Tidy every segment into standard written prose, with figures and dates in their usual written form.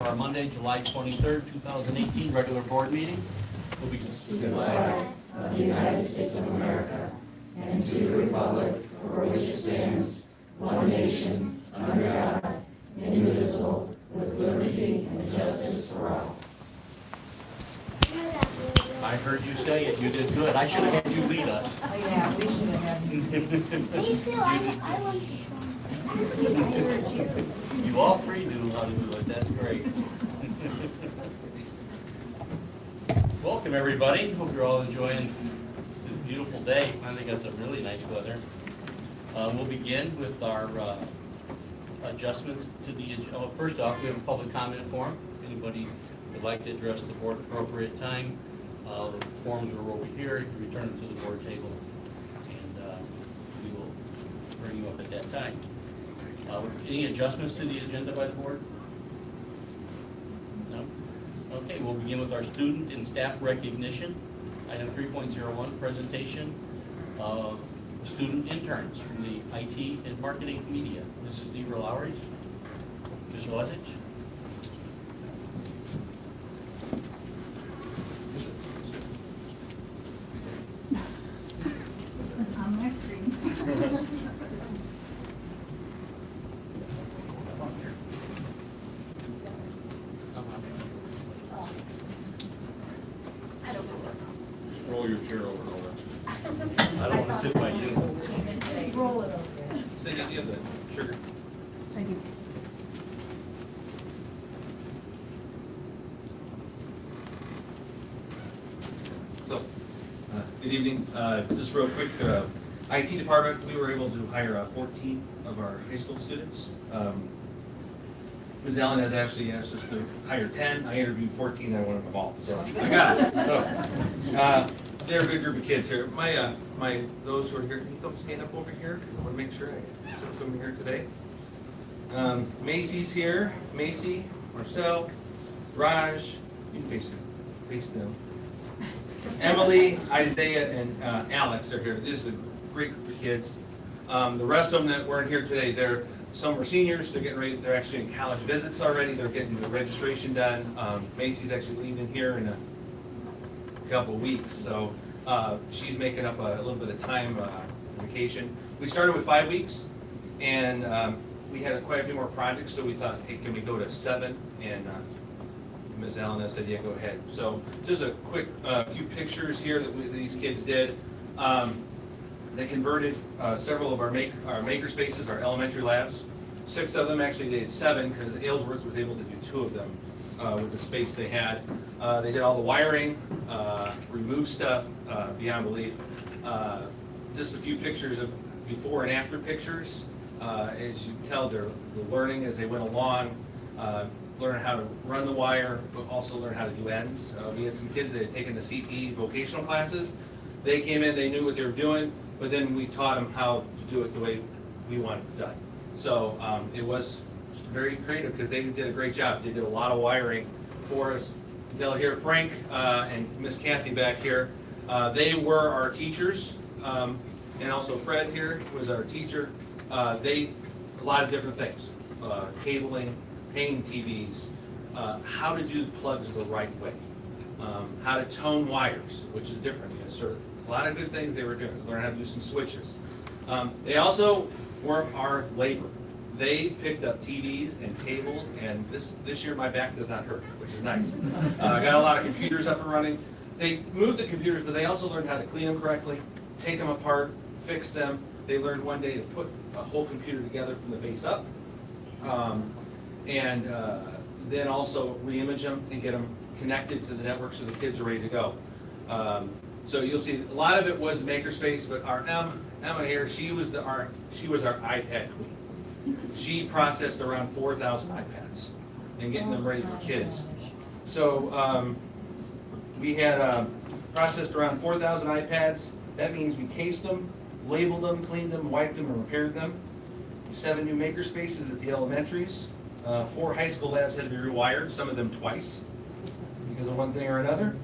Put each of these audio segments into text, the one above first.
our Monday, July 23rd, 2018 regular board meeting. We'll begin. To the flag of the United States of America and to the republic for which it stands, one nation, under God, indivisible, with liberty and justice for all. I heard you say it. You did good. I should have had you lead us. Oh, yeah, we should have had you. Me too. I want to. You all three knew how to do it. That's great. Welcome, everybody. Hope you're all enjoying this beautiful day. I think got some really nice weather. We'll begin with our adjustments to the agenda. First off, we have a public comment form. Anybody would like to address the board at appropriate time, the forms are over here. You can return them to the board table, and we will bring you up at that time. Any adjustments to the agenda by the board? No? Okay, we'll begin with our student and staff recognition. Item 3.01, presentation of student interns from the IT and marketing media. Mrs. Deborah Lowry, Mr. Lesich. It's on my screen. Just roll your chair over and over. I don't want to sit by you. Just roll it over. Say again, you have the sugar. Thank you. So, good evening. Just real quick, IT department, we were able to hire 14 of our high school students. Ms. Allen has actually asked us to hire 10. I interviewed 14, I wanted them all, so I got it. So, they're a good group of kids here. Those who are here, can you come stand up over here? Because I want to make sure I see some here today. Macy's here. Macy, Marcel, Raj, you can face them. Emily, Isaiah, and Alex are here. This is a great group of kids. The rest of them that weren't here today, some were seniors. They're getting ready. They're actually in college visits already. They're getting the registration done. Macy's actually leaving here in a couple of weeks, so she's making up a little bit of time vacation. We started with 5 weeks, and we had quite a few more projects, so we thought, hey, can we go to 7? And Ms. Allen said, yeah, go ahead. So just a quick few pictures here that these kids did. They converted several of our maker spaces, our elementary labs. 6 of them, actually they did 7 because Aylesworth was able to do 2 of them with the space they had. They did all the wiring, removed stuff beyond belief. Just a few pictures of before and after pictures. As you can tell, they're learning as they went along. Learn how to run the wire, but also learn how to do ends. We had some kids that had taken the CTE vocational classes. They came in, they knew what they were doing, but then we taught them how to do it the way we wanted it done. So it was very creative because they did a great job. They did a lot of wiring for us. Until here, Frank and Miss Kathy back here, they were our teachers, and also Fred here was our teacher. A lot of different things, cabling, painting TVs, how to do plugs the right way, how to tone wires, which is different. You know, sort of a lot of good things they were doing. Learn how to do some switches. They also were our labor. They picked up TVs and tables, and this year my back does not hurt, which is nice. I got a lot of computers up and running. They moved the computers, but they also learned how to clean them correctly, take them apart, fix them. They learned one day to put a whole computer together from the base up, and then also re-image them and get them connected to the network so the kids are ready to go. So you'll see a lot of it was makerspace, but our Emma here, she was our iPad queen. She processed around 4,000 iPads and getting them ready for kids. So we had processed around 4,000 iPads. That means we cased them, labeled them, cleaned them, wiped them, and repaired them. 7 new maker spaces at the elementaries. 4 high school labs had to be rewired, some of them twice because of one thing or another.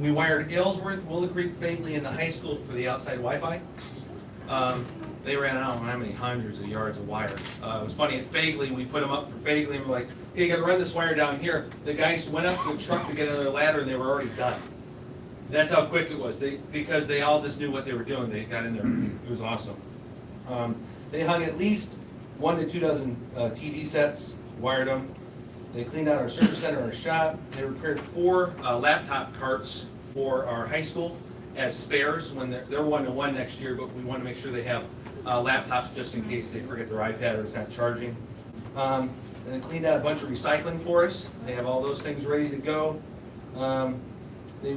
We wired Aylesworth, Willow Creek, Fagley, and the high school for the outside Wi-Fi. they ran out how many hundreds of yards of wire. It was funny, at Fagley, we put them up for Fagley, and we're like, hey, you gotta run this wire down here. The guys went up to the truck to get another ladder, and they were already done. That's how quick it was, because they all just knew what they were doing. They got in there, it was awesome. They hung at least 1 to 2 dozen TV sets, wired them. They cleaned out our service center, our shop. They repaired 4 laptop carts for our high school as spares when they're 1-to-1 next year, but we want to make sure they have laptops just in case they forget their iPad or it's not charging. And they cleaned out a bunch of recycling for us. They have all those things ready to go. We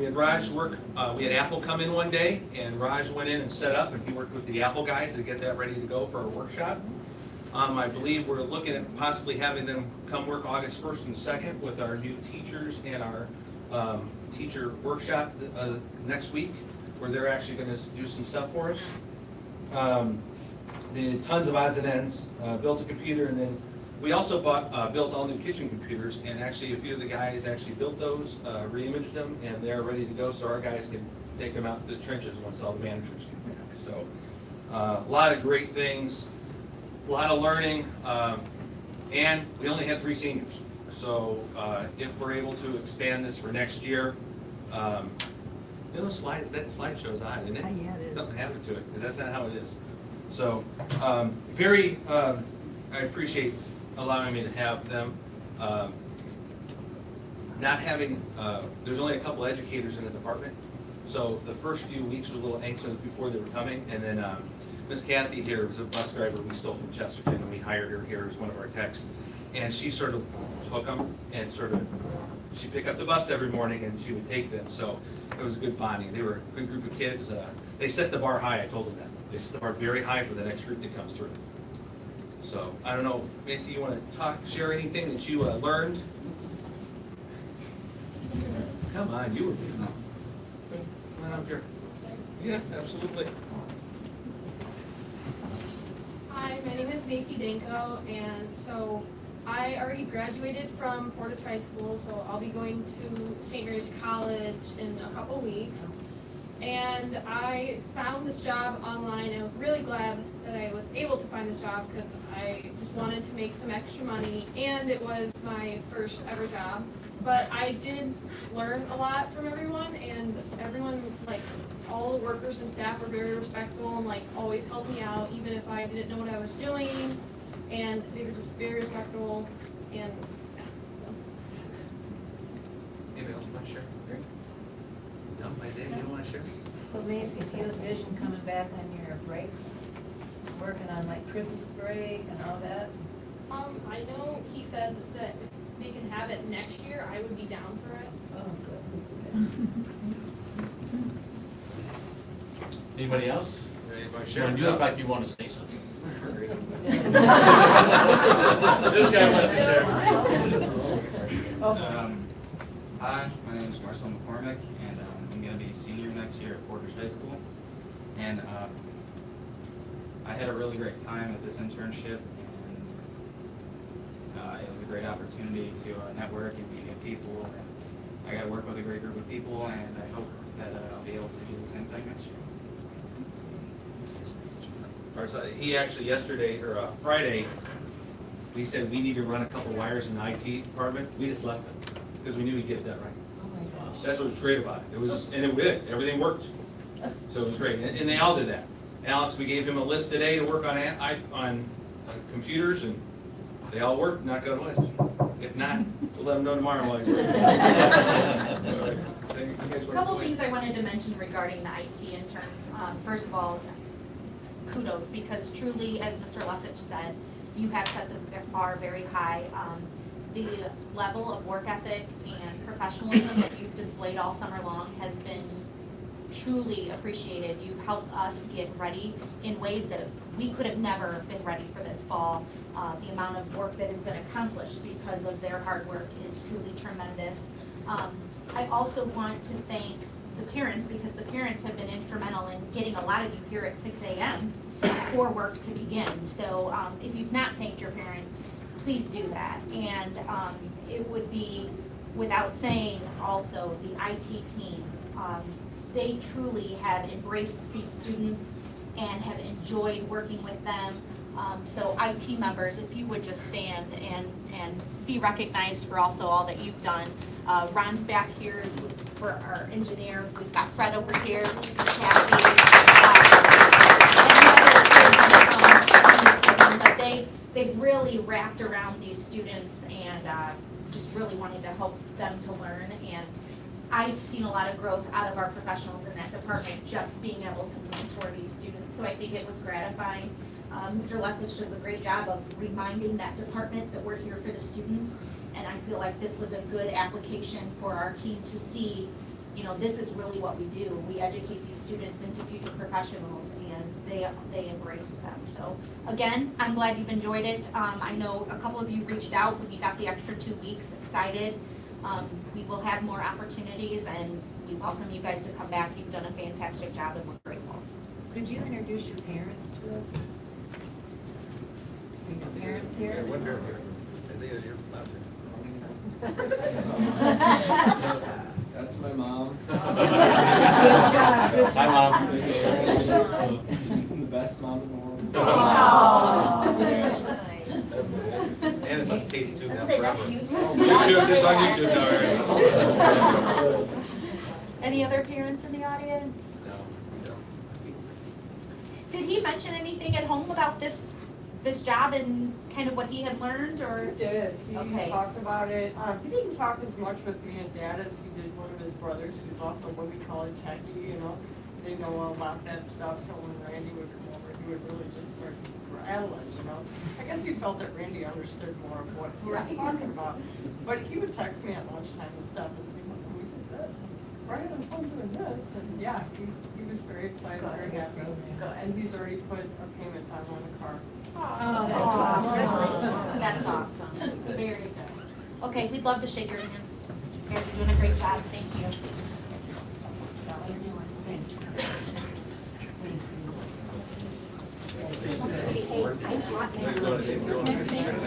had Raj work, we had Apple come in one day, and Raj went in and set up, and he worked with the Apple guys to get that ready to go for our workshop. I believe we're looking at possibly having them come work August 1st and 2nd with our new teachers and our teacher workshop next week, where they're actually gonna do some stuff for us. They did tons of odds and ends, built a computer, and then we also built all new kitchen computers, and actually a few of the guys actually built those, re-imaged them, and they're ready to go, so our guys can take them out to the trenches once all the managers get back. So, a lot of great things, a lot of learning, and we only had 3 seniors. So, if we're able to expand this for next year, that slide show's odd, isn't it? Yeah, it is. Something happened to it, that's not how it is. So, I appreciate allowing me to have them. Not having, there's only a couple educators in the department, so the first few weeks were a little anxious before they were coming, and then Miss Kathy here was a bus driver we stole from Chesterton, and we hired her here as one of our techs, and she sort of took them and she'd pick up the bus every morning and she would take them, so it was a good bonding. They were a good group of kids. They set the bar high, I told them that. They set the bar very high for the next group that comes through. So, I don't know, Macy, you want to share anything that you learned? Come on, you were good. Come on up here. Yeah, absolutely. Hi, my name is Macy Danko, and so I already graduated from Portage High School, so I'll be going to St. Mary's College in a couple weeks. And I found this job online, and I was really glad that I was able to find this job because I just wanted to make some extra money, and it was my first ever job. But I did learn a lot from everyone, and everyone, like, all the workers and staff were very respectful and, like, always helped me out, even if I didn't know what I was doing, and they were just very respectful, and, yeah, so. Anybody else want to share? Great. No, Isaiah, you don't want to share? So Macy, do you envision coming back on your breaks, working on like Christmas break and all that? I know he said that if they can have it next year, I would be down for it. Oh, good. Anybody else? Anybody share? Sharon, you look like you want to say something. This guy wants to share. Hi, my name is Marcel McCormick, and I'm going to be a senior next year at Portage High School. And I had a really great time at this internship, and it was a great opportunity to network and meet new people. And I got to work with a great group of people, and I hope that I'll be able to do the same thing next year. He actually yesterday, or Friday, we said we need to run a couple wires in the IT department. We just left it, because we knew we'd get that right. Oh my gosh. That's what was great about it. It was, and it did, everything worked. So it was great, and they all did that. Alex, we gave him a list today to work on computers, and they all worked, knock on wood. If not, we'll let them know tomorrow while he's working. A couple things I wanted to mention regarding the IT interns. First of all, kudos, because truly, as Mr. Lesich said, you have set the bar very high. The level of work ethic and professionalism that you've displayed all summer long has been truly appreciated. You've helped us get ready in ways that we could have never been ready for this fall. The amount of work that has been accomplished because of their hard work is truly tremendous. I also want to thank the parents, because the parents have been instrumental in getting a lot of you here at 6 a.m. for work to begin. So if you've not thanked your parent, please do that. And it would be, without saying also, the IT team. They truly have embraced these students and have enjoyed working with them. So IT members, if you would just stand and be recognized for also all that you've done. Ron's back here for our engineer. We've got Fred over here. But they've really wrapped around these students and just really wanting to help them to learn. And I've seen a lot of growth out of our professionals in that department, just being able to mentor these students. So I think it was gratifying. Mr. Lesich does a great job of reminding that department that we're here for the students. And I feel like this was a good application for our team to see, you know, this is really what we do. We educate these students into future professionals, and they embrace them. So again, I'm glad you've enjoyed it. I know a couple of you reached out when you got the extra 2 weeks, excited. We will have more opportunities, and we welcome you guys to come back. You've done a fantastic job, and we're grateful. Could you introduce your parents to us? Are your parents here? That's my mom. Good job. Good job. Hi, Mom. She's the best mom in the world. And it's on tape too now Say that's forever. YouTube. It's on YouTube now, right? Any other parents in the audience? Did he mention anything at home about this job and kind of what he had learned, or? He did. He Okay. talked about it. He didn't talk as much with me and Dad as he did one of his brothers, who's also what we call a techie, you know. They know all about that stuff, so when Randy would come over, he would really just start rattling, you know. I guess he felt that Randy understood more of what he was talking about. But he would text me at lunchtime and stuff and say, "Look, we did this, and Brian, I'm home doing this," and yeah, he was very excited, very happy. And he's already put a payment on a car. Oh, that's awesome. That's awesome. Very good. Okay, we'd love to shake your hands. You guys are doing a great job. Thank you.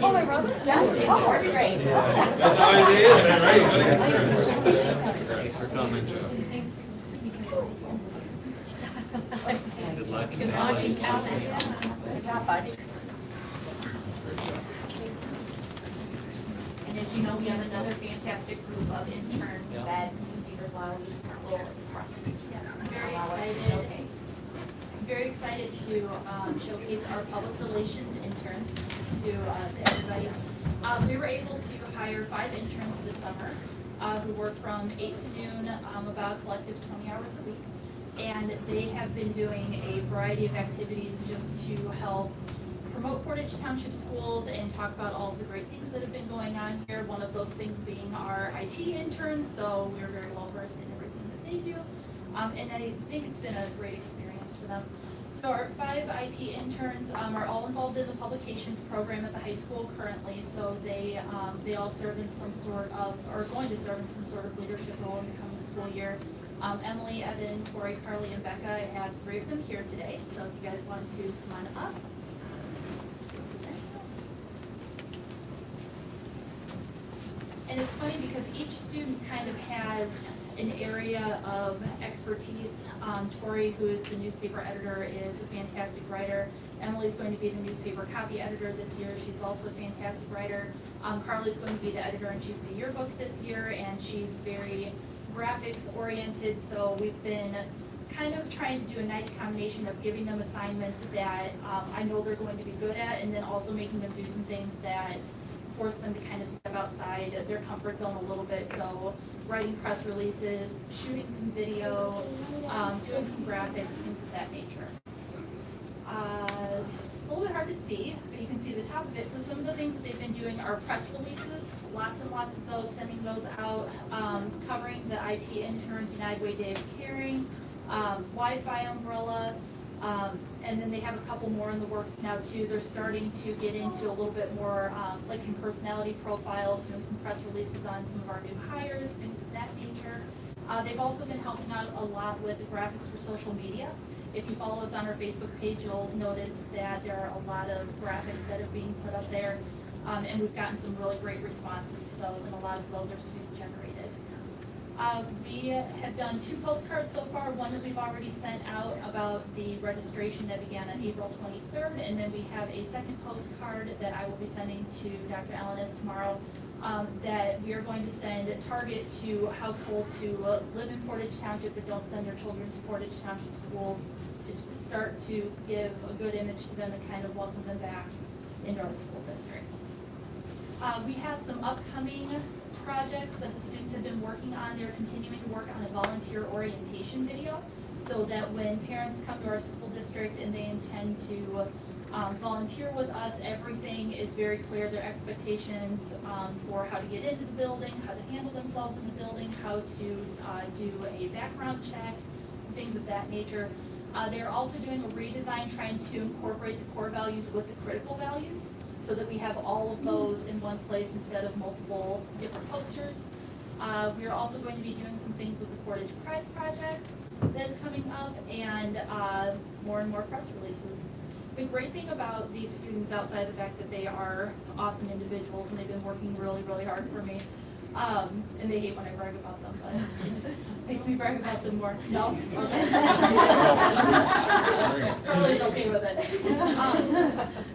Oh, my brother? Oh, great. That's how it is, right? Thanks for coming, Joe. Good luck. Good morning, Calvin. Good job, bud. And as you know, we have another fantastic group of interns that Mrs. Stevers-Lowry will express. Yes, I'm very excited. I'm very excited to showcase our public relations interns to everybody. We were able to hire 5 interns this summer who work from 8 to noon, about a collective 20 hours a week. And they have been doing a variety of activities just to help promote Portage Township schools and talk about all of the great things that have been going on here. One of those things being our IT interns, so we're very well versed in everything that they do. And I think it's been a great experience for them. So our 5 IT interns are all involved in the publications program at the high school currently. So they all serve in some sort of, or going to serve in some sort of leadership role in the coming school year. Emily, Evan, Tori, Carly, and Becca, I have 3 of them here today. So if you guys want to come on up. And it's funny because each student kind of has an area of expertise. Tori, who is the newspaper editor, is a fantastic writer. Emily's going to be the newspaper copy editor this year. She's also a fantastic writer. Carly's going to be the editor-in-chief of the yearbook this year, and she's very graphics oriented. So we've been kind of trying to do a nice combination of giving them assignments that I know they're going to be good at, and then also making them do some things that force them to kind of step outside their comfort zone a little bit. So writing press releases, shooting some video, doing some graphics, things of that nature. It's a little bit hard to see, but you can see the top of it. So some of the things that they've been doing are press releases, lots and lots of those, sending those out, covering the IT Interns United Way Day of Caring, Wi-Fi umbrella, and then they have a couple more in the works now too. They're starting to get into a little bit more like some personality profiles, doing some press releases on some of our new hires, things of that nature. They've also been helping out a lot with the graphics for social media. If you follow us on our Facebook page, you'll notice that there are a lot of graphics that are being put up there. And we've gotten some really great responses to those, and a lot of those are student generated. We have done 2 postcards so far, one that we've already sent out about the registration that began on April 23rd, and then we have a second postcard that I will be sending to Dr. Alanis tomorrow, that we are going to send a target to households who live in Portage Township but don't send their children to Portage Township schools, to start to give a good image to them and kind of welcome them back into our school district. We have some upcoming projects that the students have been working on. They're continuing to work on a volunteer orientation video, so that when parents come to our school district and they intend to volunteer with us, everything is very clear, their expectations for how to get into the building, how to handle themselves in the building, how to do a background check, things of that nature. They're also doing a redesign, trying to incorporate the core values with the critical values, so that we have all of those in one place instead of multiple different posters. We are also going to be doing some things with the Portage Pride Project that's coming up, and more and more press releases. The great thing about these students, outside the fact that they are awesome individuals and they've been working really, really hard for me, and they hate when I brag about them, but it just makes me brag about them more. No? Okay. Carly's okay with it.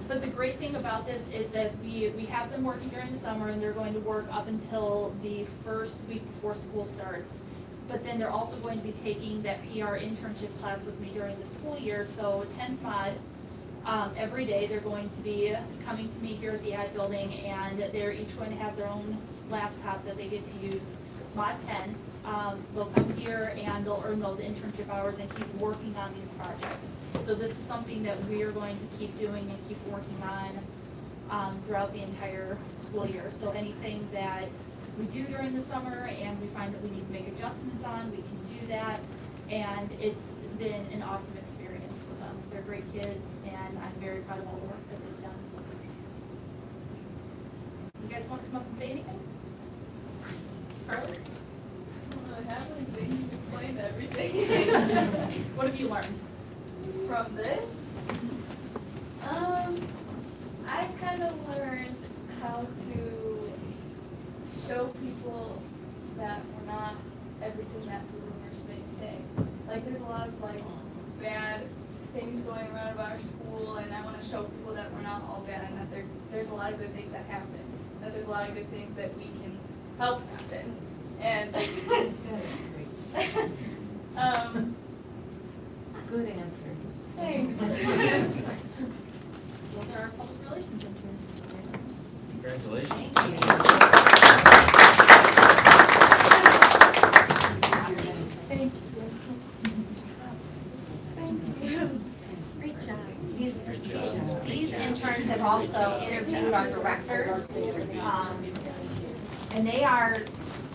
But the great thing about this is that we have them working during the summer, and they're going to work up until the first week before school starts. But then they're also going to be taking that PR internship class with me during the school year, so 10 mod. Every day they're going to be coming to me here at the ad building, and they're each going to have their own laptop that they get to use. Mod 10, they'll come here and they'll earn those internship hours and keep working on these projects. So this is something that we are going to keep doing and keep working on throughout the entire school year. So anything that we do during the summer and we find that we need to make adjustments on, we can do that. And it's been an awesome experience with them. They're great kids, and I'm very proud of all the work that they've done. You guys want to come up and say anything? Carly? I don't really have anything. You've explained everything. What have you learned From this? I've kind of learned how to show people that we're not everything that the rumors may say. Like, there's a lot of like bad things going around about our school, and I want to show people that we're not all bad, and that there's a lot of good things that happen. That there's a lot of good things that we can help happen. And Good answer. thanks. Those are our public relations interns. Congratulations. Thank you. Great job. Great job. These interns have also interviewed our directors, and they are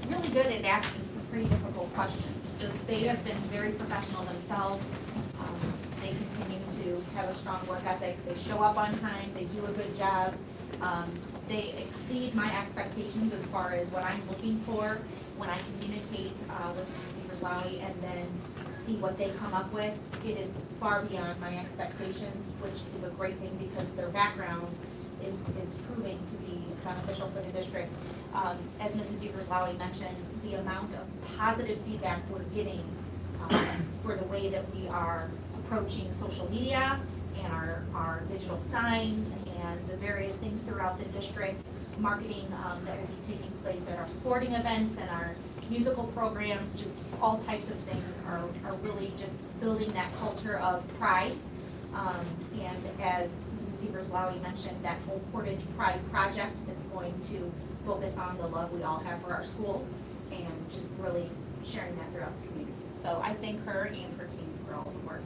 really good at asking some pretty difficult questions. So they have been very professional themselves. They continue to have a strong work ethic. They show up on time. They do a good job. They exceed my expectations as far as what I'm looking for when I communicate with Mrs. Lowy and then see what they come up with. It is far beyond my expectations, which is a great thing because their background is proving to be beneficial for the district. As Mrs. Lowy mentioned, the amount of positive feedback we're getting for the way that we are approaching social media and our digital signs and the various things throughout the district, marketing that will be taking place at our sporting events and our musical programs, just all types of things are really just building that culture of pride. And as Mrs. Lowy mentioned, that whole Portage Pride project that's going to focus on the love we all have for our schools and just really sharing that throughout the community. So I thank her and her team for all the work.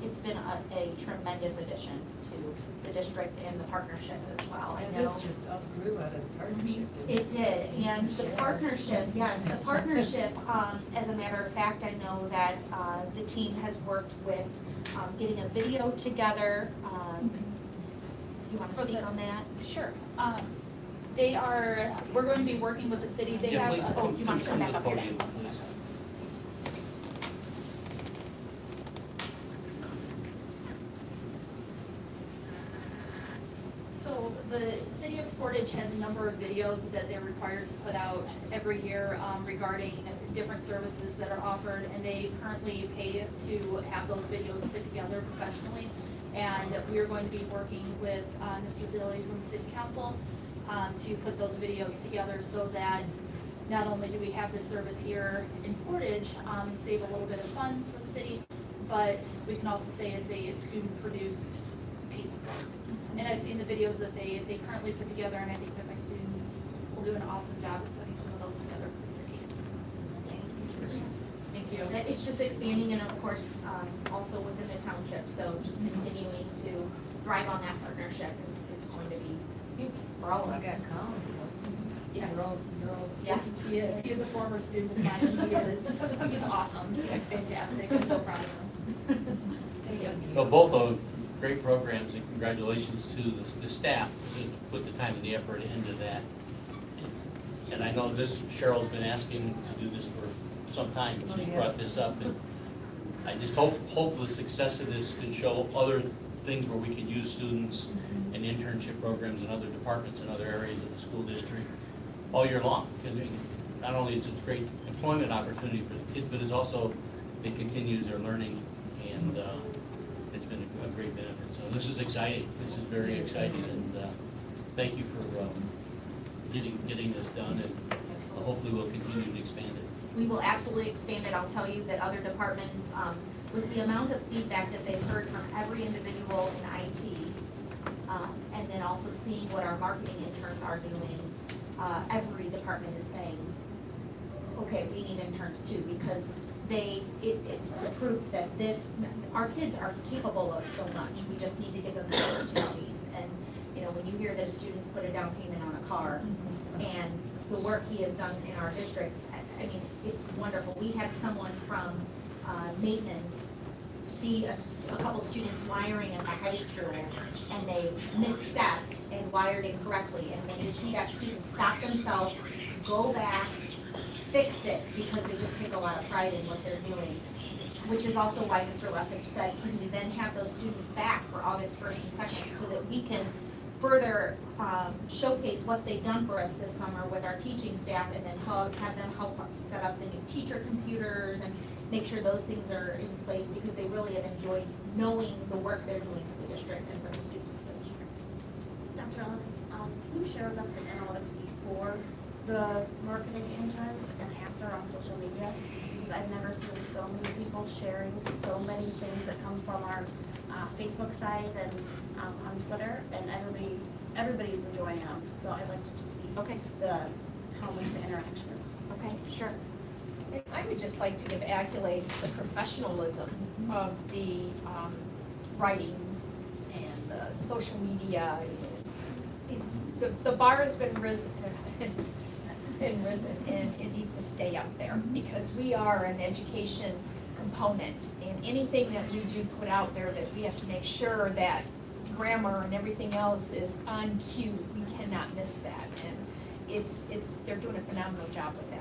It's been a tremendous addition to the district and the partnership as well. I know This just grew out of the partnership, didn't it? it did, and the partnership, yes, the partnership, as a matter of fact, I know that the team has worked with getting a video together. You want to speak on that? Sure. We're going to be working with the city. They Yeah, have. please oh, you want to come to back the up here? podium, please. So the city of Portage has a number of videos that they're required to put out every year regarding different services that are offered, and they currently pay to have those videos put together professionally. And we are going to be working with Mr. Zilli from the City Council to put those videos together so that not only do we have this service here in Portage and save a little bit of funds for the city, but we can also say it's a student-produced piece of work. And I've seen the videos that they currently put together, and I think that my students will do an awesome job of putting some of those together for the city. Thank you. It's just expanding and of course, also within the township, so just continuing to thrive on that partnership is going to be huge for all of us. I got Colin. Yes. You're all Yes, he is. He is a former student of mine. He's awesome. He's fantastic. I'm so proud of him. Thank you. Well, both of great programs, and congratulations to the staff to put the time and the effort into that. And I know Cheryl's been asking to do this for some time, she's brought this up, and I just hope the success of this can show other things where we can use students and internship programs in other departments and other areas of the school district all year long. And not only it's a great employment opportunity for the kids, but it's also, it continues their learning, and it's been a great benefit. So this is exciting. This is very exciting, and thank you for getting this done, and hopefully we'll continue to expand it. We will absolutely expand it. I'll tell you that other departments, with the amount of feedback that they've heard from every individual in IT, and then also seeing what our marketing interns are doing, every department is saying, okay, we need interns too, because it's the proof that our kids are capable of so much. We just need to give them the opportunities. And, you know, when you hear that a student put a down payment on a car, and the work he has done in our district, I mean, it's wonderful. We had someone from maintenance see a couple students wiring at the high school, and they misstepped and wired incorrectly. And when you see that student stop themselves, go back, fix it, because they just take a lot of pride in what they're doing. Which is also why Mr. Lessig said, can we then have those students back for August 1st and 2nd, so that we can further showcase what they've done for us this summer with our teaching staff, and then have them help set up the new teacher computers and make sure those things are in place, because they really have enjoyed knowing the work they're doing for the district and for the students of the district. Dr. Ellis, can you share with us the analytics before the marketing interns and after on social media? Because I've never seen so many people sharing so many things that come from our Facebook site and on Twitter, and everybody's enjoying them. So I'd like to just see how much the interaction is. Okay, sure. I would just like to give accolades to the professionalism of the writings and the social media. It's the bar has been risen, and it needs to stay up there, because we are an education component, and anything that we do put out there, that we have to make sure that grammar and everything else is on cue. We cannot miss that, and they're doing a phenomenal job with that.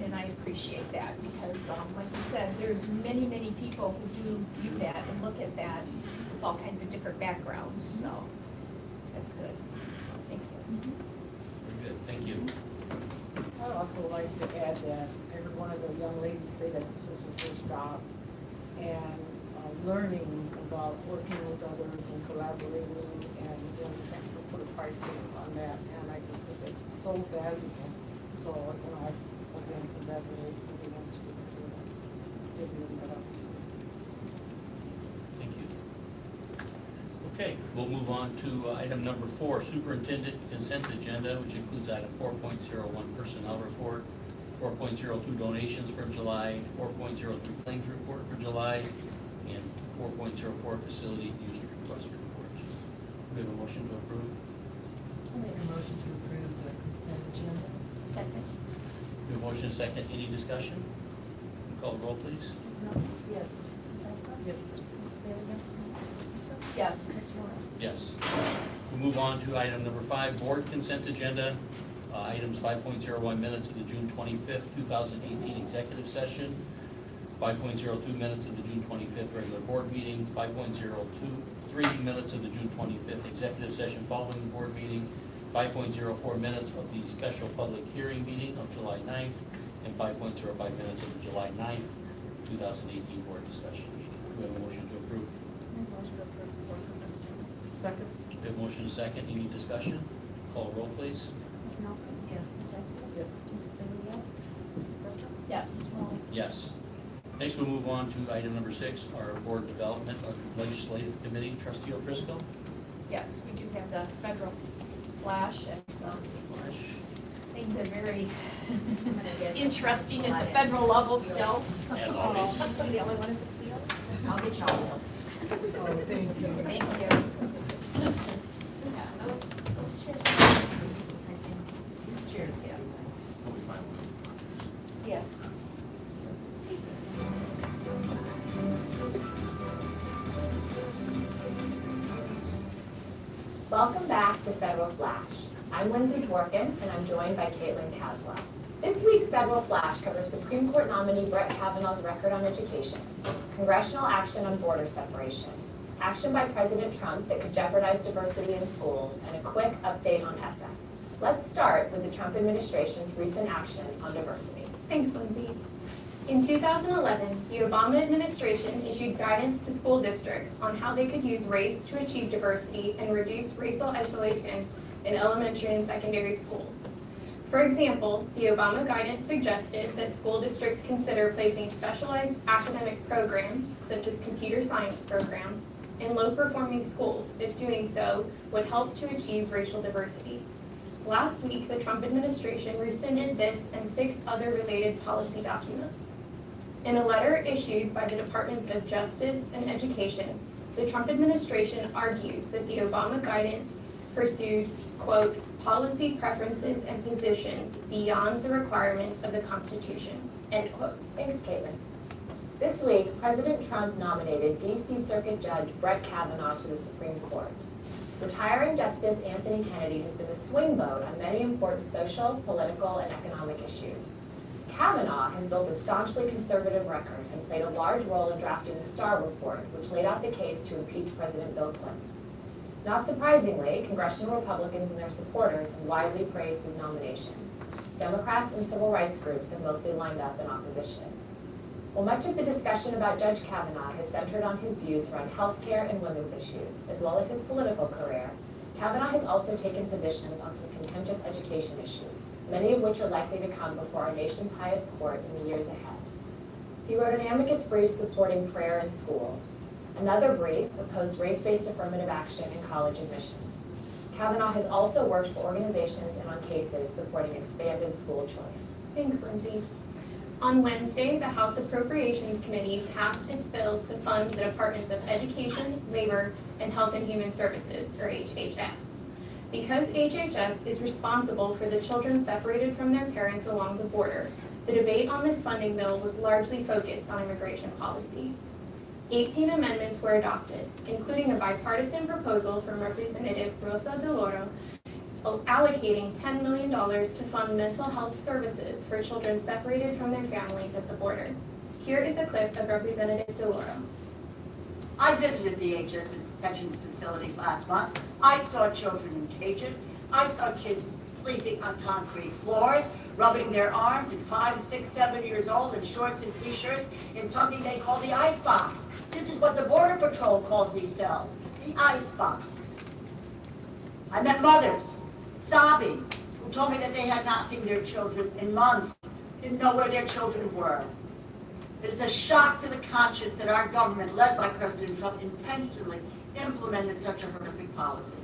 And I appreciate that, because like you said, there's many people who do view that and look at that with all kinds of different backgrounds, so that's good. Thank you. Very good, thank you. I'd also like to add that every one of the young ladies say that this was her first job, and learning about working with others and collaborating, and then put a price on that, and I just think it's so valuable. So, you know, I again congratulate everyone to giving that up. Thank you. Okay, we'll move on to item number 4, Superintendent Consent Agenda, which includes item 4.01 Personnel Report, 4.02 Donations for July, 4.03 Claims Report for July, and 4.04 Facility Use Request Report. We have a motion to approve. I'll make a motion to approve the consent agenda. Second. We have a motion and a second. Any discussion? Call the roll, please. Ms. Nelson? Yes. Ms. Weisbach? Yes. Mrs. Bailey? Yes. Mrs. Frisco? Yes. Mr. Moore? Yes. We move on to item number 5, Board Consent Agenda. Items 5.01 minutes of the June 25th, 2018 executive session, 5.02 minutes of the June 25th regular board meeting, 5.03 minutes of the June 25th executive session following the board meeting, 5.04 minutes of the special public hearing meeting of July 9th, and 5.05 minutes of the July 9th, 2018 board discussion meeting. Do we have a motion to approve? Motion to approve the board consent agenda. Second. We have motion and second. Any discussion? Call roll, please. Mrs. Nelson? Yes. Mrs. Weiss? Yes. Mrs. Bailey, yes. Mrs. Bristol? Yes. Mr. Waller? Yes. Next, we'll move on to item number 6, our board development legislative committee. Trustee O'Frisco? Yes, we do have the federal flash and some things are very interesting at the federal level still. As always. I'm the only one who puts me on. I'll get y'all those. Oh, thank you. Thank you. Yeah, those chairs. These chairs, yeah. We'll be fine with it. Yeah. Welcome back to Federal Flash. I'm Lindsay Dworkin, and I'm joined by Caitlin Caslow. This week's Federal Flash covers Supreme Court nominee Brett Kavanaugh's record on education, congressional action on border separation, action by President Trump that could jeopardize diversity in schools, and a quick update on SF. Let's start with the Trump administration's recent action on diversity. Thanks, Lindsay. In 2011, the Obama administration issued guidance to school districts on how they could use race to achieve diversity and reduce racial isolation in elementary and secondary schools. For example, the Obama guidance suggested that school districts consider placing specialized academic programs, such as computer science programs, in low-performing schools if doing so would help to achieve racial diversity. Last week, the Trump administration rescinded this and 6 other related policy documents. In a letter issued by the Departments of Justice and Education, the Trump administration argues that the Obama guidance pursued, quote, policy preferences and positions beyond the requirements of the Constitution, end quote. Thanks, Caitlin. This week, President Trump nominated D.C. Circuit Judge Brett Kavanaugh to the Supreme Court. Retiring Justice Anthony Kennedy has been the swing vote on many important social, political, and economic issues. Kavanaugh has built a staunchly conservative record and played a large role in drafting the Starr Report, which laid out the case to impeach President Bill Clinton. Not surprisingly, congressional Republicans and their supporters have widely praised his nomination. Democrats and civil rights groups have mostly lined up in opposition. While much of the discussion about Judge Kavanaugh has centered on his views around health care and women's issues, as well as his political career, Kavanaugh has also taken positions on some contentious education issues, many of which are likely to come before our nation's highest court in the years ahead. He wrote an amicus brief supporting prayer in schools. Another brief opposed race-based affirmative action in college admissions. Kavanaugh has also worked for organizations and on cases supporting expanded school choice. Thanks, Lindsay. On Wednesday, the House Appropriations Committee passed its bill to fund the Departments of Education, Labor, and Health and Human Services, or HHS. Because HHS is responsible for the children separated from their parents along the border, the debate on this funding bill was largely focused on immigration policy. 18 amendments were adopted, including a bipartisan proposal from Representative Rosa DeLoro allocating $10 million to fund mental health services for children separated from their families at the border. Here is a clip of Representative DeLoro. I visited DHS's detention facilities last month. I saw children in cages. I saw kids sleeping on concrete floors, rubbing their arms at 5, 6, 7 years old in shorts and t-shirts in something they call the ice box. This is what the Border Patrol calls these cells, the ice box. I met mothers sobbing who told me that they had not seen their children in months, didn't know where their children were. It is a shock to the conscience that our government, led by President Trump, intentionally implemented such a horrific policy.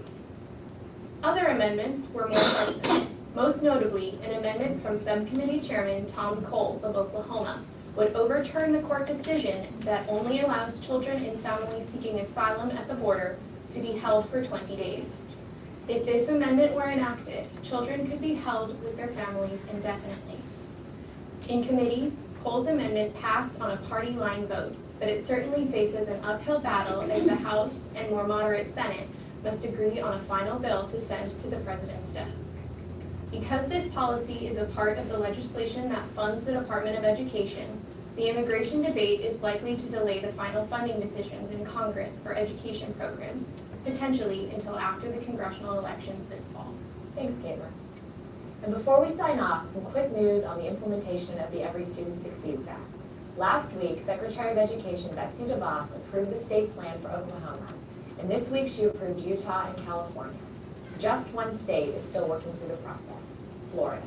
Other amendments were more partisan. Most notably, an amendment from Subcommittee Chairman Tom Cole of Oklahoma would overturn the court decision that only allows children in families seeking asylum at the border to be held for 20 days. If this amendment were enacted, children could be held with their families indefinitely. In committee, Cole's amendment passed on a party line vote, but it certainly faces an uphill battle as the House and more moderate Senate must agree on a final bill to send to the President's desk. Because this policy is a part of the legislation that funds the Department of Education, the immigration debate is likely to delay the final funding decisions in Congress for education programs, potentially until after the congressional elections this fall. Thanks, Caitlin. And before we sign off, some quick news on the implementation of the Every Student Succeeds Act. Last week, Secretary of Education Betsy DeVos approved the state plan for Oklahoma, and this week she approved Utah and California. Just one state is still working through the process, Florida.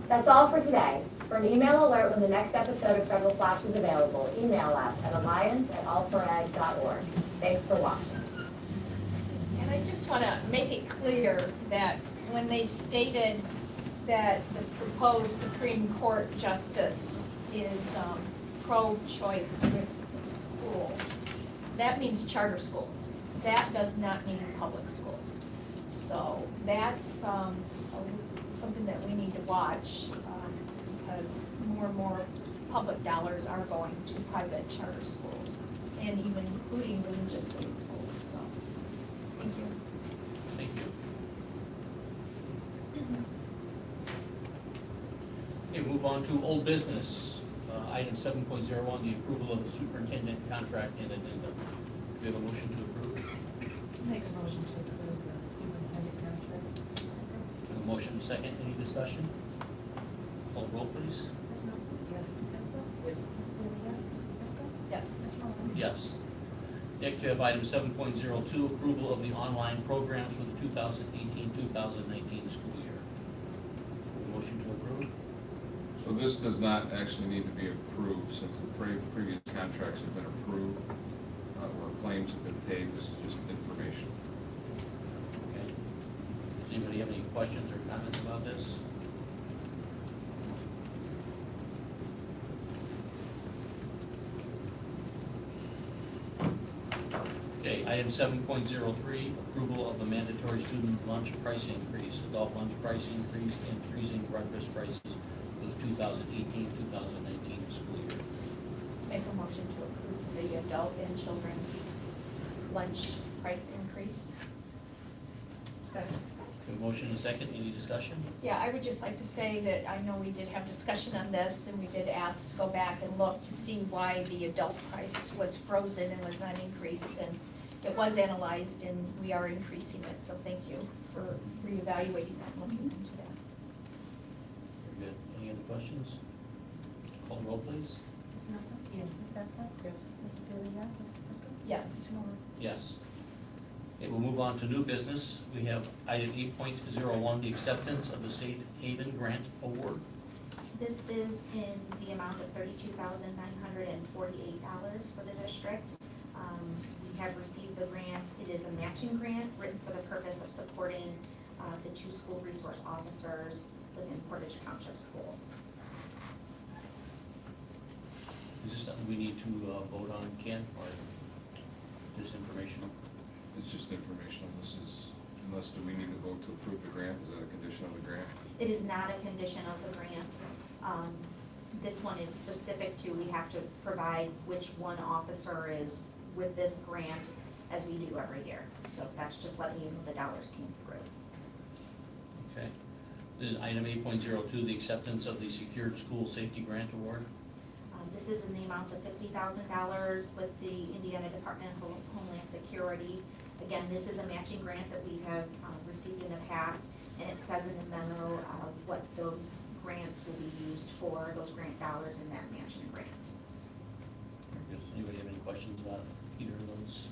That's all for today. For an email alert when the next episode of Federal Flash is available, email us at alliance@allfored.org. Thanks for watching. And I just want to make it clear that when they stated that the proposed Supreme Court justice is pro-choice with schools, that means charter schools. That does not mean public schools. So that's something that we need to watch because more and more public dollars are going to private charter schools and even including religious-based schools. So, thank you. Thank you. Okay, move on to old business. Item 7.01, the approval of the superintendent contract and addendum. Do we have a motion to approve? Make a motion to approve the superintendent contract. We have a motion and a second. Any discussion? Call roll, please. Ms. Nelson? Yes. Ms. Vespas? Yes. Ms. Bailey, yes. Mrs. Prisco? Yes. Mr. Mahoney? Yes. Next, we have item 7.02, approval of the online programs for the 2018-2019 school year. Motion to approve? So this does not actually need to be approved since the previous contracts have been approved, or claims have been paid. This is just information. Okay. Does anybody have any questions or comments about this? Okay, item 7.03, approval of the mandatory student lunch price increase, adult lunch price increase, and freezing breakfast prices for the 2018-2019 school year. Make a motion to approve the adult and children lunch price increase. Second. A motion and a second, any discussion? Yeah, I would just like to say that I know we did have discussion on this, and we did ask to go back and look to see why the adult price was frozen and was not increased, and it was analyzed, and we are increasing it, so thank you for reevaluating that and looking into that. Very good. Any other questions? Call the roll, please. Ms. Nelson? Yes. Ms. Vespas? Yes. Mrs. Bailey, yes. Mrs. Prisco? Yes. Mr. Mahoney? Yes. Okay, we'll move on to new business. We have item 8.01, the acceptance of the Safe Haven Grant Award. This is in the amount of $32,948 for the district. We have received the grant. It is a matching grant written for the purpose of supporting the 2 school resource officers within Portage Township schools. Is this something we need to vote on, Ken, or just informational? It's just informational. This is, unless do we need to vote to approve the grant? Is that a condition of the grant? It is not a condition of the grant. This one is specific to, we have to provide which one officer is with this grant as we do every year. So that's just letting you know the dollars came through. Okay. Then item 8.02, the acceptance of the Secured School Safety Grant Award. This is in the amount of $50,000 with the Indiana Department of Homeland Security. Again, this is a matching grant that we have received in the past, and it says in the memo what those grants will be used for, those grant dollars in that matching grant. Very good. Does anybody have any questions about either of those?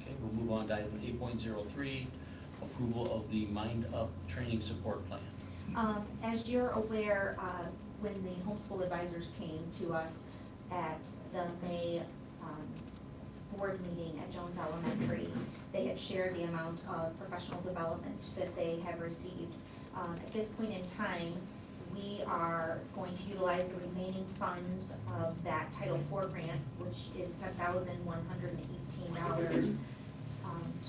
Okay, we'll move on to item 8.03, approval of the Mind Up Training Support Plan. As you're aware, when the homeschool advisors came to us at the May board meeting at Jones Elementary, they had shared the amount of professional development that they have received. At this point in time, we are going to utilize the remaining funds of that Title IV grant, which is $10,118,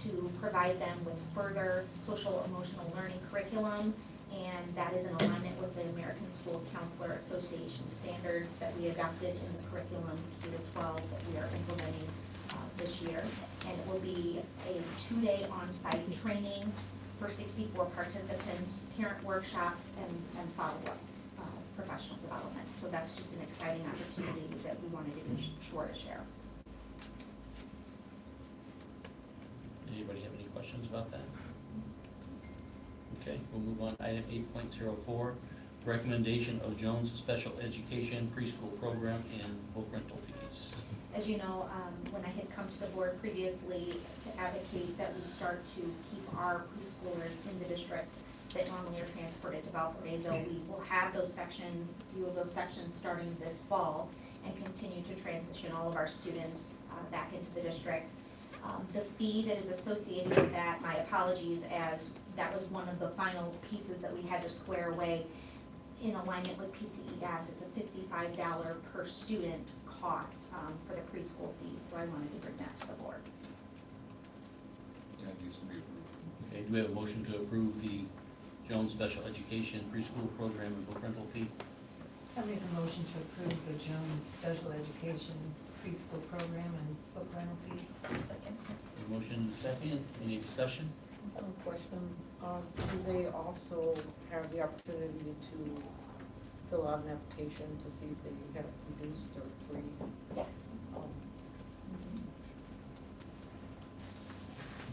to provide them with further social emotional learning curriculum, and that is in alignment with the American School Counselor Association standards that we adopted in the curriculum K to 12 that we are implementing this year. And it will be a 2-day on-site training for 64 participants, parent workshops, and follow-up professional development. So that's just an exciting opportunity that we wanted to be sure to share. Anybody have any questions about that? Okay, we'll move on. Item 8.04, recommendation of Jones Special Education Preschool Program and book rental fees. As you know, when I had come to the board previously to advocate that we start to keep our preschoolers in the district that normally are transported to Valparaiso, we will have those sections, a few of those sections starting this fall, and continue to transition all of our students back into the district. The fee that is associated with that, my apologies, as that was one of the final pieces that we had to square away in alignment with PCES. It's a $55 per student cost for the preschool fees, so I wanted to bring that to the board. That needs to be approved. Okay, do we have a motion to approve the Jones Special Education Preschool Program and book rental fee? I make a motion to approve the Jones Special Education Preschool Program and book rental fees. Second. A motion second, any discussion? Question, do they also have the opportunity to fill out an application to see if they have it reduced or free? Yes.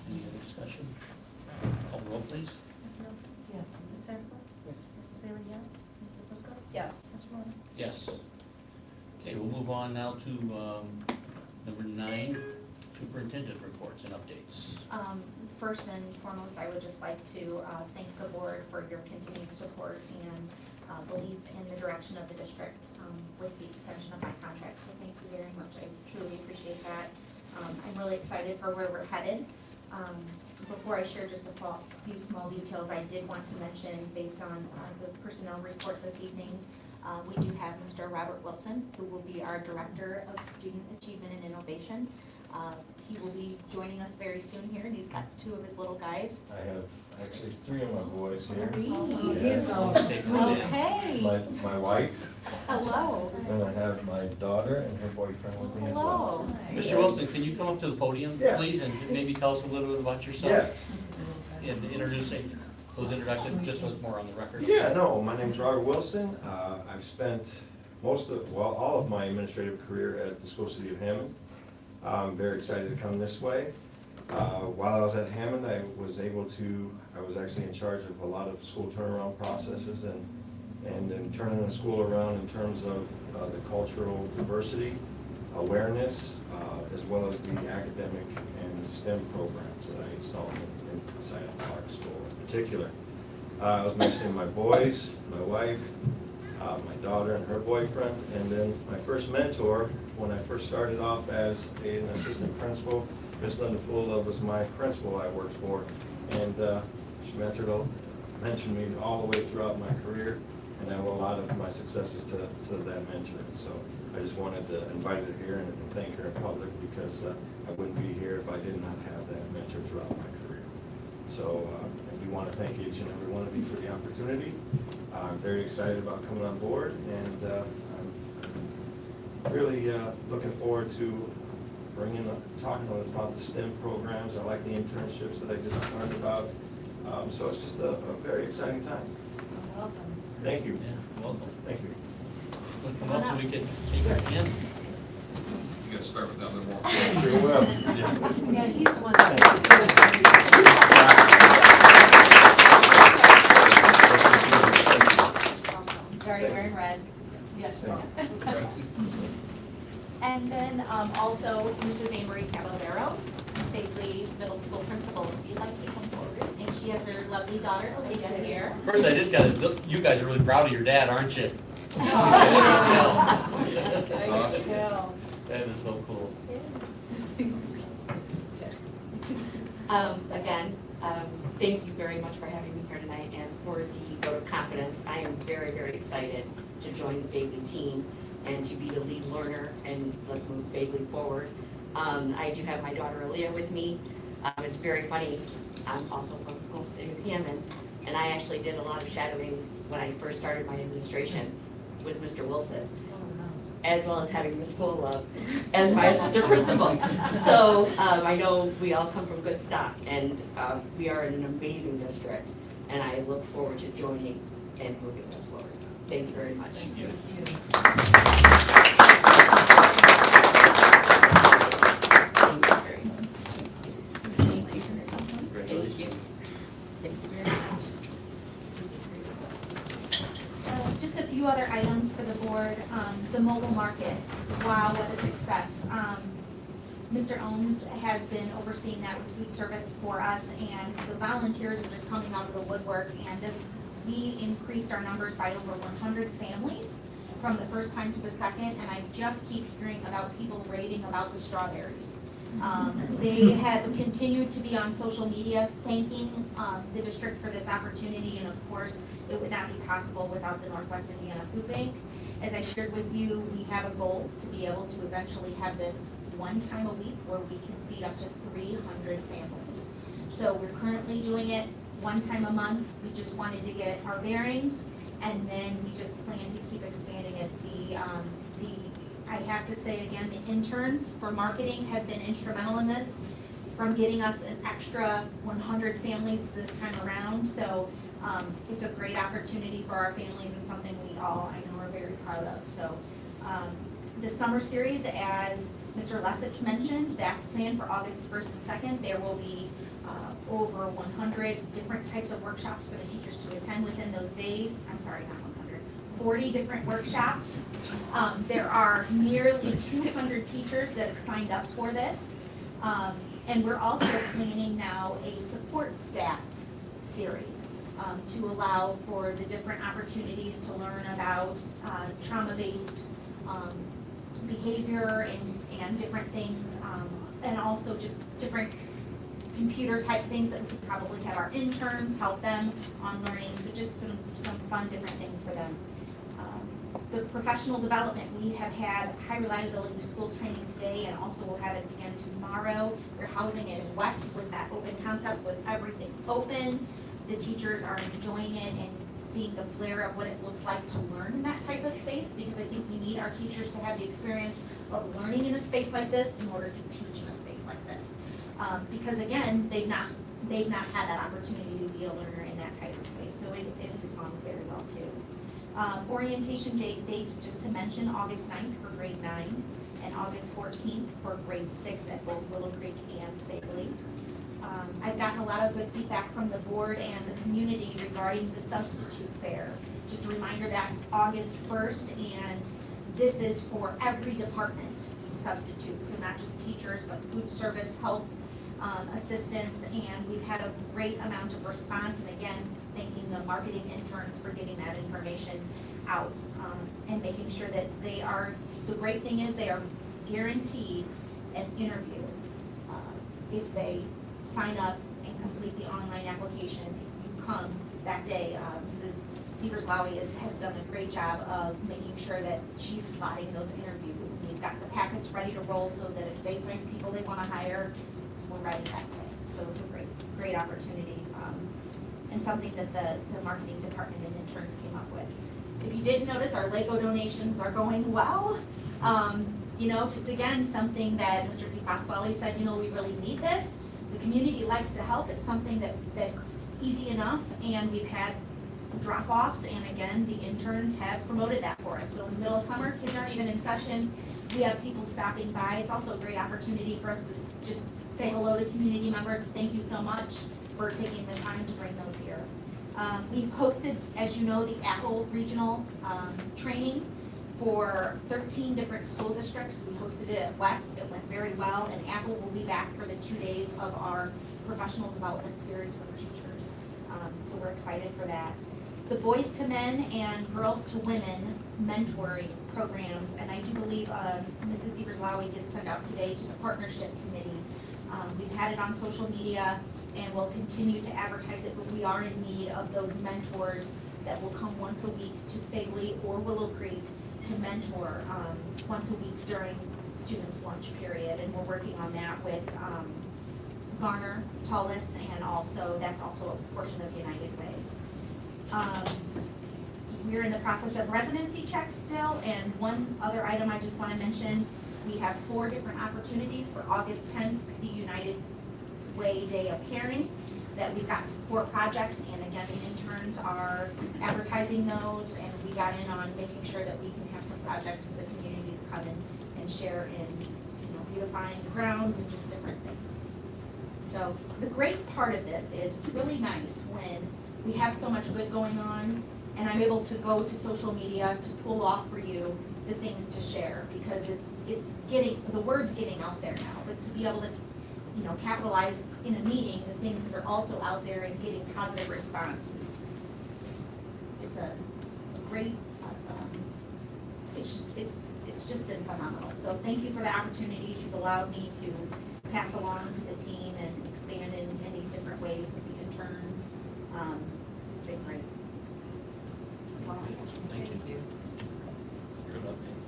Any other discussion? Call roll, please. Mrs. Nelson? Yes. Ms. Vasquez? Yes. Mrs. Bailey, yes. Mrs. Prisco? Yes. Mr. Moore? Yes. Okay, we'll move on now to number 9, superintendent reports and updates. First and foremost, I would just like to thank the board for your continued support and belief in the direction of the district with the extension of my contract. So thank you very much. I truly appreciate that. I'm really excited for where we're headed. Before I share just a few small details, I did want to mention, based on the personnel report this evening, we do have Mr. Robert Wilson, who will be our Director of Student Achievement and Innovation. He will be joining us very soon here, and he's got 2 of his little guys. I have actually 3 of my boys here. Okay. My wife, Hello. and I have my daughter and her boyfriend with me as well. Hello. Mr. Wilson, can you come up to the podium, Yeah. please, and maybe tell us a little bit about yourself? Yes. And introducing those introductions, just so it's more on the record. Yeah, no, my name's Robert Wilson. I've spent all of my administrative career at the school city of Hammond. I'm very excited to come this way. While I was at Hammond, I was actually in charge of a lot of school turnaround processes and turning the school around in terms of the cultural diversity, awareness, as well as the academic and STEM programs that I installed inside of Clark School in particular. I was mentioning my boys, my wife, my daughter and her boyfriend, and then my first mentor when I first started off as an assistant principal. Miss Linda Full was my principal I worked for, and she mentored me all the way throughout my career, and I owe a lot of my successes to that mentoring. So I just wanted to invite her here and thank her in public, because I wouldn't be here if I did not have that mentor throughout my career. So I do want to thank each and every one of you for the opportunity. I'm very excited about coming on board, and I'm really looking forward to talking about the STEM programs. I like the internships that I just learned about. So it's just a very exciting time. Welcome. Thank you. Yeah, welcome. Thank you. We'll come up so we can take our hand. You gotta start with that little more. Sure will. Yeah, he's one Already wearing red. Yes. And then also Mrs. Amory Caballero, Faithley Middle School Principal, if you'd like to come forward. And she has her lovely daughter, Olivia, here. First, I just you guys are really proud of your dad, aren't you? That is so cool. Again, thank you very much for having me here tonight and for the vote of confidence. I am very, very excited to join the Bagley team and to be the lead learner, and let's move Bagley forward. I do have my daughter Aaliyah with me. It's very funny. I'm also from the school city of Hammond, and I actually did a lot of shadowing when I first started my administration with Mr. Wilson, as well as having Ms. Full as my assistant principal. So I know we all come from good stock, and we are in an amazing district, and I look forward to joining and moving this forward. Thank you very much. Thank you. Thank you very much. few other items for the board. The mobile market, wow, what a success. Mr. Ohms has been overseeing that with food service for us, and the volunteers are just coming out of the woodwork, and we increased our numbers by over 100 families from the first time to the second, and I just keep hearing about people raving about the strawberries. They have continued to be on social media thanking the district for this opportunity, and of course, it would not be possible without the Northwest Indiana Food Bank. As I shared with you, we have a goal to be able to eventually have this one time a week where we can feed up to 300 families. So we're currently doing it one time a month. We just wanted to get our bearings, and then we just plan to keep expanding it. I have to say again, the interns for marketing have been instrumental in this, from getting us an extra 100 families this time around. So it's a great opportunity for our families and something we all, I know, are very proud of. So the summer series, as Mr. Lesich mentioned, that's planned for August 1st and 2nd. There will be over 100 different types of workshops for the teachers to attend within those days. I'm sorry, not 100, 40 different workshops. There are nearly 200 teachers that have signed up for this. And we're also planning now a support staff series to allow for the different opportunities to learn about trauma-based behavior and different things, and also just different computer type things that we could probably have our interns help them on learning. So just some fun different things for them. The professional development, we have had high reliability schools training today, and also we'll have it again tomorrow. We're housing it in West with that open concept, with everything open. The teachers are enjoying it and seeing the flair of what it looks like to learn in that type of space, because I think we need our teachers to have the experience of learning in a space like this in order to teach in a space like this. Because again, they've not had that opportunity to be a learner in that type of space, so it has gone very well too. Orientation dates, just to mention, August 9th for grade 9 and August 14th for grade 6 at both Willow Creek and Fagley. I've gotten a lot of good feedback from the board and the community regarding the substitute fair. Just a reminder, that's August 1st, and this is for every department substitutes, so not just teachers, but food service, health assistants, and we've had a great amount of response, and again, thanking the marketing interns for getting that information out and making sure that they are, the great thing is they are guaranteed an interview if they sign up and complete the online application. If you come that day, Mrs. Devers-Lowy has done a great job of making sure that she's slotting those interviews. And we've got the packets ready to roll so that if they find people they want to hire, we're ready that day. So it's a great opportunity, and something that the marketing department and interns came up with. If you didn't notice, our Lego donations are going well. You know, just again, something that Mr. DePasquale said, you know, we really need this. The community likes to help. It's something that's easy enough, and we've had drop-offs, and again, the interns have promoted that for us. So in the middle of summer, kids aren't even in session. We have people stopping by. It's also a great opportunity for us to just say hello to community members. Thank you so much for taking the time to bring those here. We hosted, as you know, the Apple Regional training for 13 different school districts. We hosted it at West. It went very well, and Apple will be back for the 2 days of our professional development series with teachers. So we're excited for that. The Boys to Men and Girls to Women mentoring programs, and I do believe Mrs. Devers-Lowy did send out today to the partnership committee. We've had it on social media, and we'll continue to advertise it, but we are in need of those mentors that will come once a week to Fagley or Willow Creek to mentor once a week during students' lunch period, and we're working on that with Garner, Tullis, and also, that's also a portion of United Way. We're in the process of residency checks still, and one other item I just want to mention, we have 4 different opportunities for August 10th, the United Way Day of Caring, that we've got support projects, and again, the interns are advertising those, and we got in on making sure that we can have some projects for the community to come in and share in, you know, beautifying grounds and just different things. So the great part of this is it's really nice when we have so much good going on and I'm able to go to social media to pull off for you the things to share, because it's getting, the word's getting out there now, but to be able to, you know, capitalize in a meeting, the things that are also out there and getting positive responses. It's a great, it's just been phenomenal. So thank you for the opportunity you've allowed me to pass along to the team and expand in these different ways with the interns. It's been great. That's all I have. Thank you. Good update.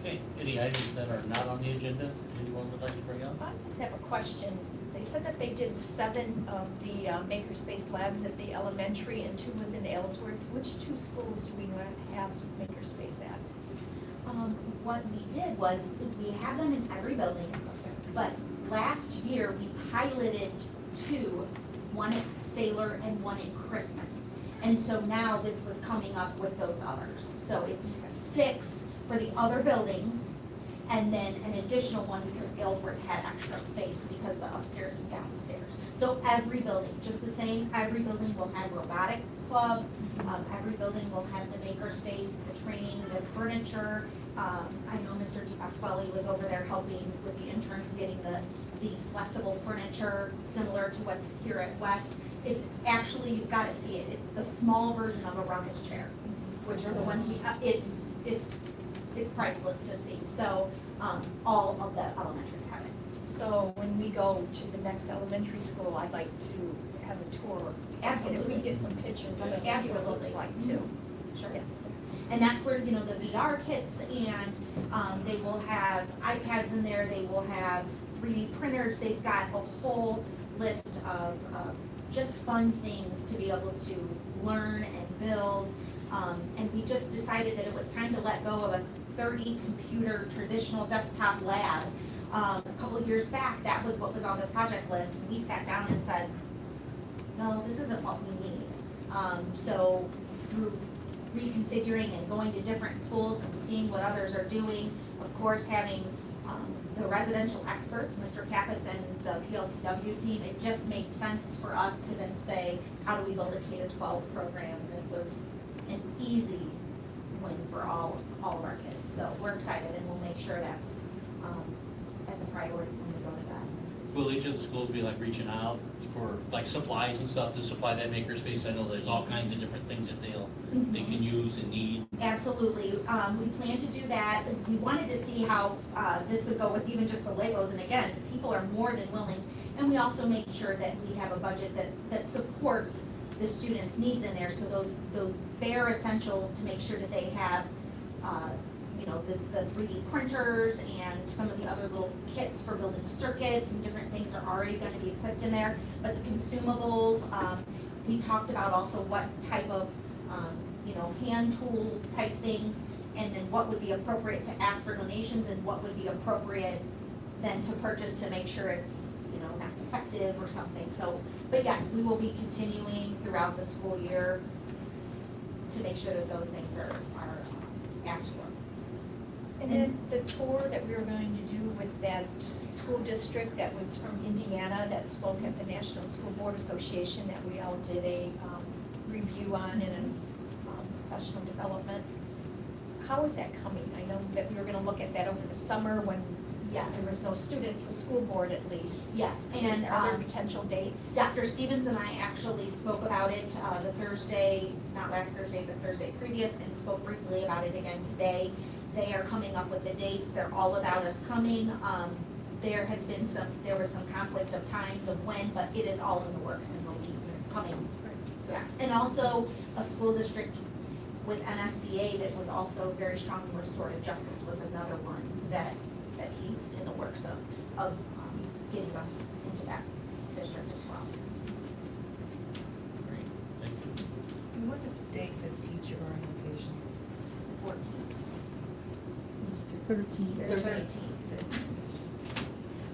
Okay, any items that are not on the agenda, anyone would like to bring up? I just have a question. They said that they did 7 of the makerspace labs at the elementary and 2 was in Aylesworth. Which 2 schools do we not have some makerspace at? What we did was, we have them in every building, but last year we piloted 2, one at Sailor and one in Chrisman. And so now this was coming up with those others. So it's 6 for the other buildings, and then an additional one because Aylesworth had extra space because of the upstairs and downstairs. So every building, just the same, every building will have robotics club, every building will have the maker space, the training, the furniture. I know Mr. DiPasquale was over there helping with the interns getting the flexible furniture similar to what's here at West. It's actually, you've got to see it, it's the small version of a ruckus chair, which are the ones we, it's priceless to see. So all of the elementaries have it. So when we go to the next elementary school, I'd like to have a tour. Absolutely. And if we get some pictures, I'd like to see what it looks like too. Sure. Yeah. And that's where, you know, the VR kits, and they will have iPads in there, they will have 3D printers, they've got a whole list of just fun things to be able to learn and build. And we just decided that it was time to let go of a 30 computer traditional desktop lab. A couple of years back, that was what was on the project list, and we sat down and said, no, this isn't what we need. So through reconfiguring and going to different schools and seeing what others are doing, of course, having the residential expert, Mr. Kappas, and the PLTW team, it just made sense for us to then say, how do we build a K-12 program? And this was an easy win for all of our kids. So we're excited, and we'll make sure that's at the priority when we go to that. Will each of the schools be like reaching out for like supplies and stuff to supply that makerspace? I know there's all kinds of different things that they can use and need. Absolutely. We plan to do that. We wanted to see how this would go with even just the Legos. And again, people are more than willing. And we also make sure that we have a budget that supports the students' needs in there. So those bare essentials to make sure that they have, you know, the 3D printers and some of the other little kits for building circuits and different things are already going to be equipped in there. But the consumables, we talked about also what type of you know, hand tool type things, and then what would be appropriate to ask for donations and what would be appropriate then to purchase to make sure it's, you know, not defective or something. So, but yes, we will be continuing throughout the school year to make sure that those things are asked for. And then the tour that we were going to do with that school district that was from Indiana that spoke at the National School Board Association that we all did a review on and professional development. How is that coming? I know that we were gonna look at that over the summer when there was no students, the school board at least. Yes, And are there potential dates? Dr. Stevens and I actually spoke about it the Thursday, not last Thursday, but Thursday previous, and spoke briefly about it again today. They are coming up with the dates. They're all about us coming. There was some conflict of times of when, but it is all in the works and will be coming. Yes, and also a school district with NSBA that was also very strong in restorative justice was another one that he's in the works of getting us into that district as well. Great, thank you. And what is the date for the teacher orientation? 14th. 13th.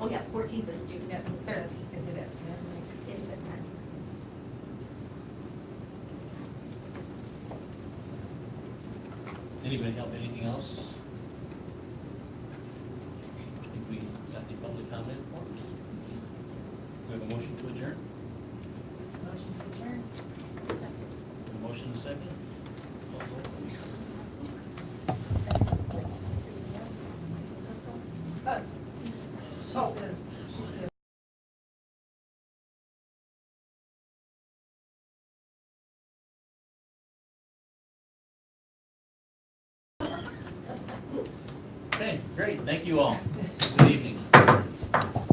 Oh yeah, 14th is student, 13th. Is it at 10? It is at 10. Does anybody have anything else? I think we got any public comment forms. We have a motion to adjourn. Motion to adjourn. Second. second? Us. She says. Okay, great, thank you all. Good evening.